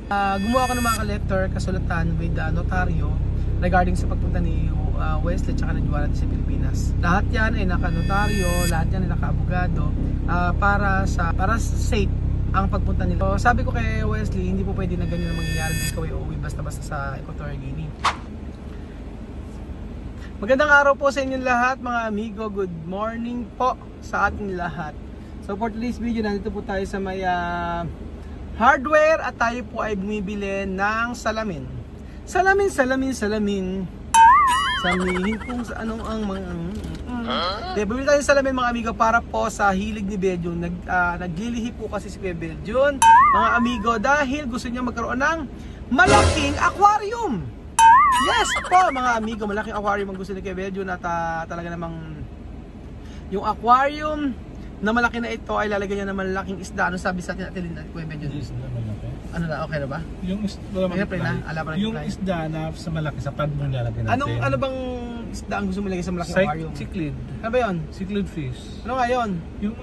Gumawa ko ng mga letter, kasulatan with notaryo regarding sa pagpunta ni Wesley tsaka ni Joanna sa Pilipinas. Lahat yan ay naka-notaryo, lahat yan ay naka-abogado para safe ang pagpunta nila. So, sabi ko kay Wesley, hindi po pwede na ganyan ang mangyayari na ikaw ay uuwi basta-basta sa Equatorial Guinea. Magandang araw po sa inyong lahat mga amigo. Good morning po sa ating lahat. So for today's video, nandito po tayo sa may hardware at tayo po ay bumibili ng salamin. Salamin. Samihin kung sa anong ang mga... Bumili tayo ng salamin mga amigo para po sa hilig ni Belgium. Naglilihi po kasi si Kuya Belgium, mga amigo, dahil gusto niya magkaroon ng malaking aquarium. Yes po mga amigo, malaking aquarium ang gusto ni Kuya Belgium at talaga namang yung aquarium na malaki na ito ay lalagyan niya ng malaking isda. Ano sabi sa atin at Kuya Belgium? Ano na, okay na ba? Yung isda na sa malaki sa pad mo nilalagay natin. Ano bang isda ang gusto mo lagay sa malaking aquarium? Cichlid. Ano ba yun? Cichlid fish. Ano nga yun? Yung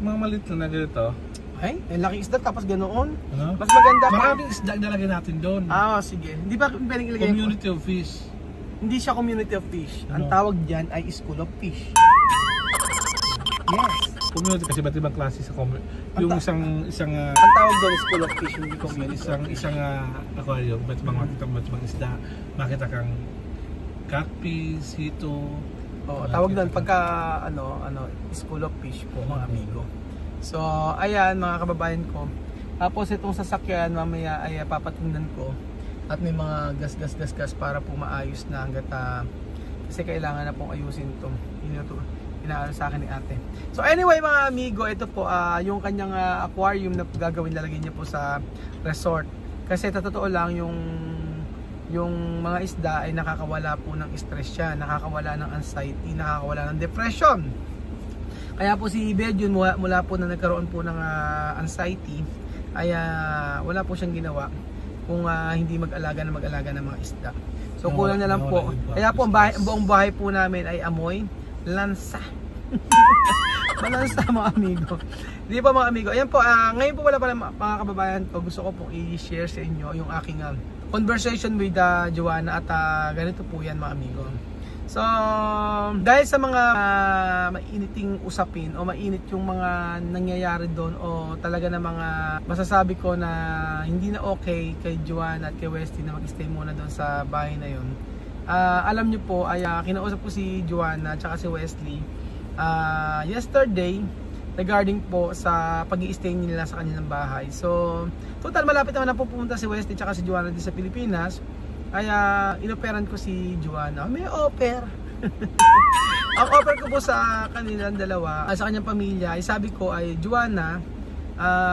mga maliit na ganito. Ay, laking isda tapos ganoon. Ano? Mas maganda pa. Maraming isda nilagay natin doon. Sige. Hindi ba pwedeng ilagay? Community of fish. Hindi siya community of fish. Ang tawag diyan ay school of fish. Yes. Community kasi ba't ibang klase sa community. Yung isang ang tawag doon is school of fish, hindi community. Isang aquarium, ba't ibang isda. Makita kang catfish, hito. Tawag doon pagka school of fish po mga amigo. So, ayan mga kababayan ko. Tapos itong sasakyan mamaya ay papatingnan ko. At may mga gas para po maayos na hanggat kasi kailangan na pong ayusin ito. Inaano sa akin ni ate. So anyway mga amigo, ito po yung kanyang aquarium na gagawin, lalagyan niya po sa resort. Kasi totoo lang yung mga isda ay nakakawala po ng stress siya, nakakawala ng anxiety, nakakawala ng depression. Kaya po si Belgium mula po na nagkaroon po ng anxiety ay wala po siyang ginawa kung hindi mag-alaga ng mga isda. So kulang na lang po. Kaya po ang buong bahay po namin ay amoy lansa. Malansa mga amigo. Hindi pa mga amigo. Ayan po, ngayon po wala pala mga kababayan ko, gusto ko pong i-share sa inyo yung aking conversation with Joanna at ganito po yan mga amigo. So, dahil sa mga mainiting usapin o mainit yung mga nangyayari doon o talaga na mga masasabi ko na hindi na okay kay Joanna at kay Wesley na mag-stay muna doon sa bahay na yun. Alam nyo po, ay kinausap ko si Joanna at si Wesley yesterday regarding po sa pag-i-stay nila sa kanilang bahay. So, total malapit naman na pupunta si Wesley at si Joanna din sa Pilipinas. Kaya inoperan ko si Joanna. May offer. Ang offer ko po sa kanilang dalawa, sa kanyang pamilya, ay sabi ko ay Joanna,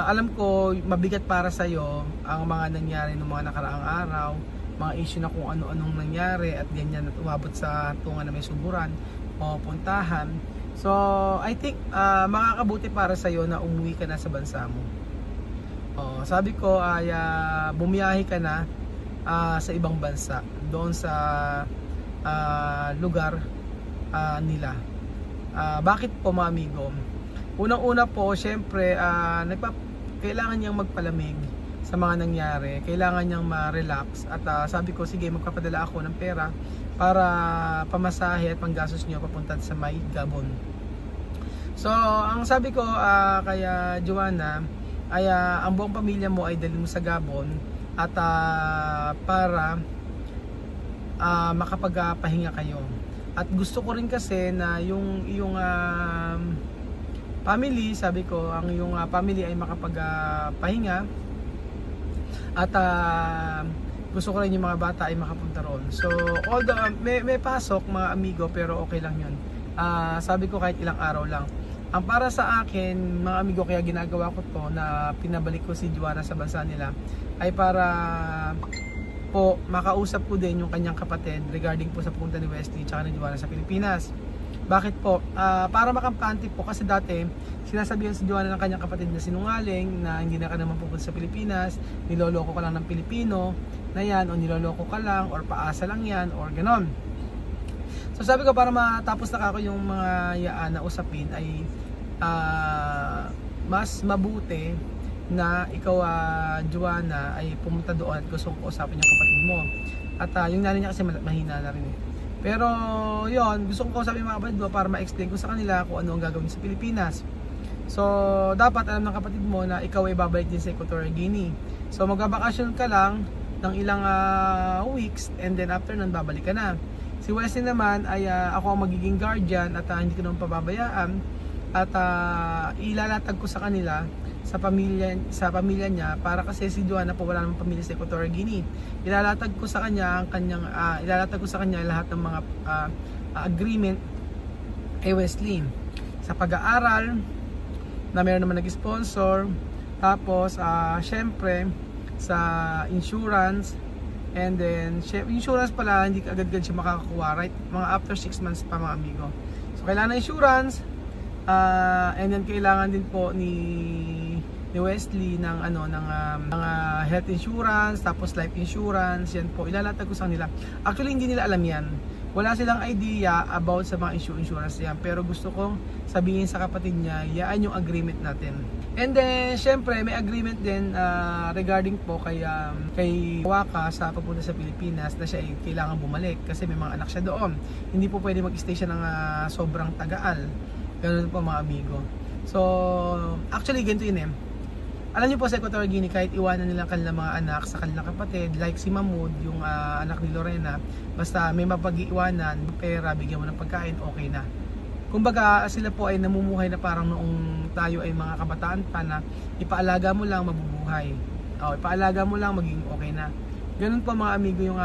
alam ko mabigat para sa iyo ang mga nangyari ng mga nakaraang araw, mga issue na kung ano-anong nangyari at ganyan at umabot sa tunga na may suburan o puntahan. So, I think makakabuti para sa iyo na umuwi ka na sa bansa mo. Sabi ko ay bumiyahe ka na sa ibang bansa, doon sa lugar nila. Bakit po mga amigo? Unang-una po, syempre kailangan niyang magpalamig sa mga nangyari, kailangan niyang ma-relax at sabi ko sige magpapadala ako ng pera para pamasahe at panggastos niyo papunta sa may Gabon. So ang sabi ko kaya Joanna ay ang buong pamilya mo ay dalhin mo sa Gabon at para makapagpahinga kayo. At gusto ko rin kasi na yung family, sabi ko, ang iyong family ay makapagpahinga at gusto ko rin yung mga bata ay makapunta roon. So although may pasok mga amigo, pero okay lang yun. Sabi ko kahit ilang araw lang. Ang para sa akin mga amigo, kaya ginagawa ko to na pinabalik ko si Joanna sa bansa nila ay para po makausap ko din yung kanyang kapatid regarding po sa punta ni Wesley at ni Joanna sa Pilipinas. Bakit po? Para makampante po kasi dati sinasabihan si Joanna ng kanyang kapatid na sinungaling, na hindi na ka naman pupunta sa Pilipinas, niloloko ka lang ng Pilipino na yan, o niloloko ka lang, or paasa lang yan, or ganon. So sabi ko para matapos na ako yung mga yaan na usapin ay mas mabuti na ikaw, Joanna, ay pumunta doon at gusto kong kausapin yung kapatid mo. At yung nanay niya kasi mahina na rin eh. Pero yon, gusto kong kausapin yung mga kapatid mo para ma-explain ko sa kanila kung ano ang gagawin sa Pilipinas. So dapat alam ng kapatid mo na ikaw ay babalik din sa Equatorial Guinea. So magbabakasyon ka lang ng ilang weeks, and then after nun babalik ka na. Si Wesley naman ay ako ang magiging guardian at hindi ko naman pababayaan, at ilalatag ko sa kanila sa pamilya niya, para kasi si Joanna po wala namang pamilya sa Equatorial Guinea. Ilalatag ko sa kanya lahat ng mga agreement kay Wesley sa pag-aaral na meron naman nag-sponsor, tapos syempre sa insurance, and then insurance pala hindi agad-agad siya makakakuha, right? Mga after 6 months pa, mga amigo. So kailangan ng insurance, and then kailangan din po ni Wesley ng health insurance, tapos life insurance. Yan po ilalatag ko sa nila. Actually hindi nila alam yan, wala silang idea about sa mga insurance yan, pero gusto kong sabihin sa kapatid niya, yan yung agreement natin. And then syempre may agreement din regarding po kay Waka sa pagpunta sa Pilipinas, na siya ay kailangan bumalik kasi may mga anak siya doon. Hindi po pwede mag-stay siya ng sobrang tagal. Ganun po, mga amigo. So actually ganito yun eh. Alam niyo po sa Equatorial Guinea, kahit iwanan nila kanilang mga anak sa kanilang kapatid, like si Mahmoud, yung anak ni Lorena, basta may mapag-iwanan, pera, bigyan mo ng pagkain, okay na. Kumbaga sila po ay namumuhay na parang noong tayo ay mga kabataan pa, na ipaalaga mo lang mabubuhay. Ipaalaga mo lang maging okay na. Ganun po, mga amigo, yung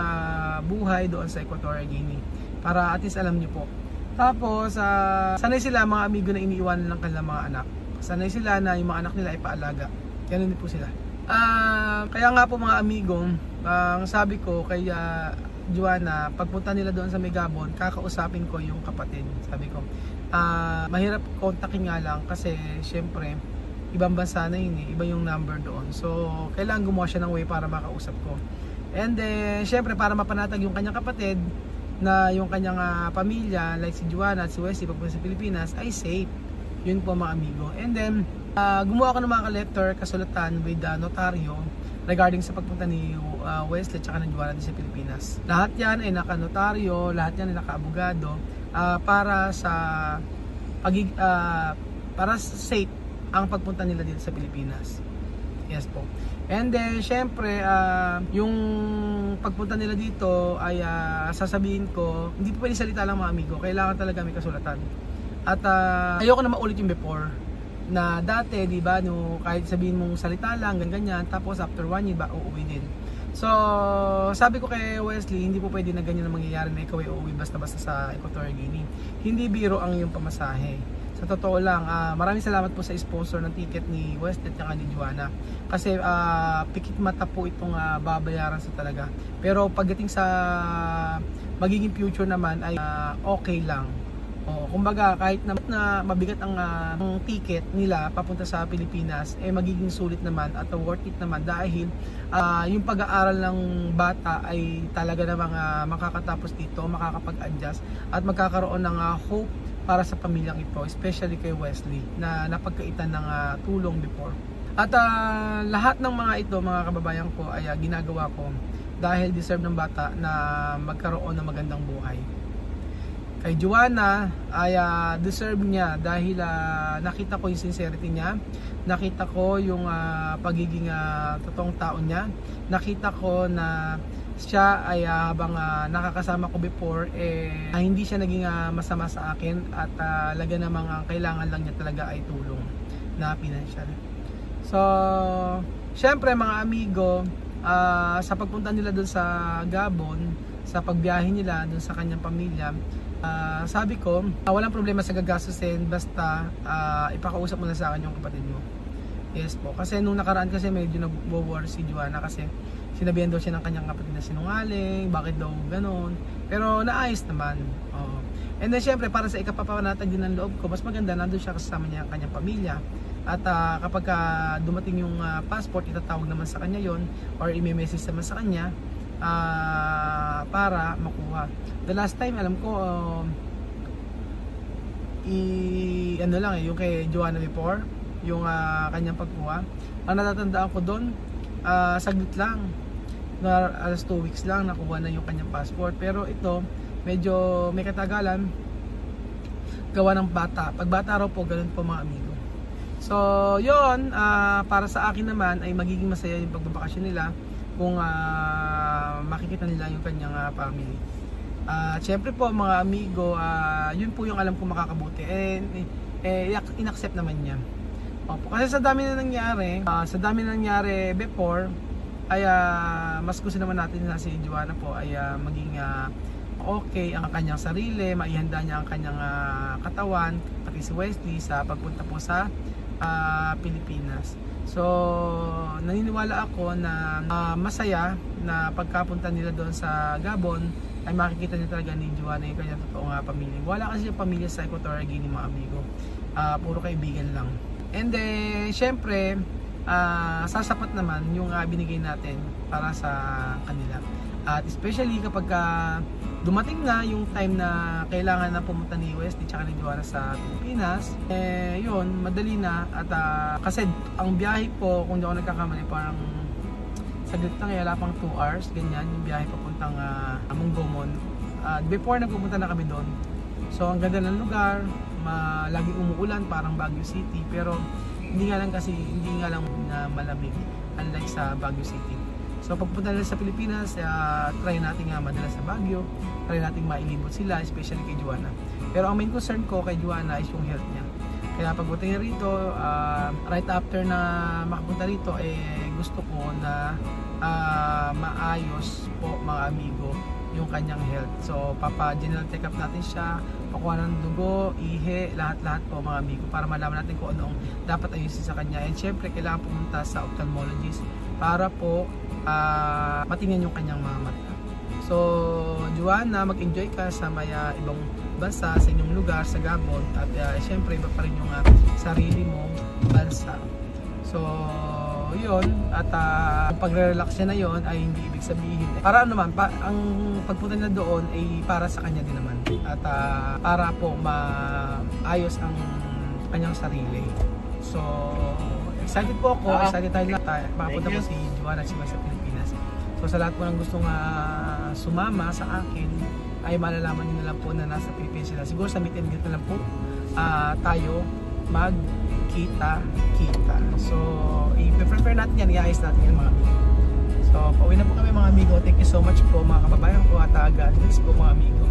buhay doon sa Equatorial Guinea. Para at least alam niyo po. Tapos sanay sila, mga amigo, na iniiwanan ng kanilang mga anak. Sanay sila na yung mga anak nila ay paalaga. Ganun din po sila. Kaya nga po, mga amigo, ang sabi ko kay Joanna, pagpunta nila doon sa Megabon, kakausapin ko yung kapatid. Sabi ko, mahirap kontakin nga lang kasi syempre ibang bansa na yun eh, iba yung number doon. So kailangan gumawa siya ng way para makausap ko. And then syempre para mapanatag yung kanyang kapatid, na yung kanyang pamilya, like si Joanna at si Wesley papunta sa Pilipinas, ay safe. Yun po, mga amigo. And then gumawa ko ng mga letter, kasulatan with notaryo regarding sa pagpunta ni Wesley at ni Joanna sa Pilipinas. Lahat yan ay naka-notaryo, lahat yan ay naka-abogado, para safe ang pagpunta nila dito sa Pilipinas. Yes po. And then syempre yung pagpunta nila dito ay sasabihin ko, hindi po pwede salita lang, mga amigo, kailangan talaga may kasulatan. At ayoko na maulit yung before na dati, di ba, no, kahit sabihin mong salita lang, ganyan, tapos after 1 year ba uuwi din. So sabi ko kay Wesley, hindi po pwede na ganyan na mangyayari na ikaw ay uuwi basta-basta sa Equatorial Guinea. Hindi biro ang iyong pamasahe. Sa totoo lang, maraming salamat po sa sponsor ng ticket ni Wesley at ni Joanna. Kasi pikit mata po itong babayaran sa talaga. Pero pagdating sa magiging future naman ay okay lang. Kumbaga kahit na mabigat ang ticket nila papunta sa Pilipinas, magiging sulit naman at worth it naman, dahil yung pag-aaral ng bata ay talaga namang makakatapos dito, makakapag-adjust at magkakaroon ng hope para sa pamilyang ito, especially kay Wesley na napagkaitan ng tulong before. At lahat ng mga ito, mga kababayan ko, ay ginagawa ko dahil deserve ng bata na magkaroon ng magandang buhay. Kay Joanna ay deserve niya dahil nakita ko yung sincerity niya, nakita ko yung pagiging totoong tao niya, nakita ko na siya ay habang nakakasama ko before, hindi siya naging masama sa akin, at talaga namang kailangan lang niya talaga ay tulong na financial. So syempre, mga amigo, sa pagpunta nila doon sa Gabon, sa pagbiyahe nila doon sa kanyang pamilya, sabi ko, walang problema sa gagastusin, basta ipakausap mo lang sa akin yung kapatid mo. Yes po, kasi nung nakaraan kasi medyo nag-war si Joanna kasi sinabihan daw siya ng kanyang kapatid na sinungaling, bakit daw ganon, pero naayos naman. And then syempre, para sa ikapapanatag din ng loob ko, mas maganda nandun siya kasama niya ang kanyang pamilya. At kapag dumating yung passport, itatawag naman sa kanya yon, or i-message naman sa kanya para makuha. The last time, alam ko, ano lang yung kay Joanna before, yung kanyang pagkuha. Ang natatandaan ko doon, saglit lang, alas 2 weeks lang nakuha na yung kanyang passport. Pero ito medyo may katagalan, gawa ng bata. Pag bata raw po, ganun po mga amigo. So yon, para sa akin naman ay magiging masaya yung pagbabakasyon nila kung makikita nila yung kanyang family. Siyempre po mga amigo, yun po yung alam ko makakabuti, inaccept naman niya. Opo, kasi sa dami na nangyari, before ay mas gusto naman natin na si Joanna po ay maging okay ang kanyang sarili, maihanda niya ang kanyang katawan, pati si Wesley sa pagpunta po sa Pilipinas. So naniniwala ako na masaya na pagkapunta nila doon sa Gabon ay makikita niya talaga ni Joanna yung kanyang totoong pamilya. Wala kasi yung pamilya sa Equatorial Guinea mga amigo, puro kaibigan lang. And then syempre sasapat naman yung binigay natin para sa kanila. At especially kapag dumating na yung time na kailangan na pumunta ni Wesley tsaka ni Joanna sa Pilipinas, yun, madali na. At kasi ang biyahe po, kung di ako nagkakamali, parang saglit lang, wala pang 2 hours, ganyan yung biyahe papuntang Monggomon. Before nagpupunta na kami doon, so ang ganda ng lugar, laging umuulan, parang Baguio City, pero hindi nga lang malamig, unlike sa Baguio City. So pagpunta nila sa Pilipinas, try natin nga madala sa Baguio, try natin mailibot sila, especially kay Joanna. Pero ang main concern ko kay Joanna is yung health niya. Kaya pagpunta niya rito, right after na makapunta rito, gusto ko na maayos po mga amigo yung kanyang health. So general check up natin siya, pakuha ng dugo, ihe, lahat-lahat po mga amigo, para malaman natin kung anong dapat ayusin sa kanya. And syempre kailangan pumunta sa ophthalmologist para po matingnan yung kanyang mga mata. So Joanna, mag-enjoy ka sa ibang bansa, sa inyong lugar, sa Gabon. At syempre iba pa rin yung sarili mong bansa. So yun, at pagre-relax niya na yun ay hindi ibig sabihin para naman, ang pagpunta niya doon ay para sa kanya din naman. At para po maayos ang kanyang sarili. So excited po ako, excited tayo lahat. Makapunta po si Joanna sa Pilipinas. So sa lahat po ng gustong sumama sa akin, ay malalaman nyo na lang po na nasa Pilipinas sila. Siguro sa meet and greet na lang po tayo magkita-kita. So i-prefer natin yan, i-ayos natin yan mga amigo. So pauwi na po kami mga amigo. Thank you so much po mga kababayan ko, at God bless po mga amigo.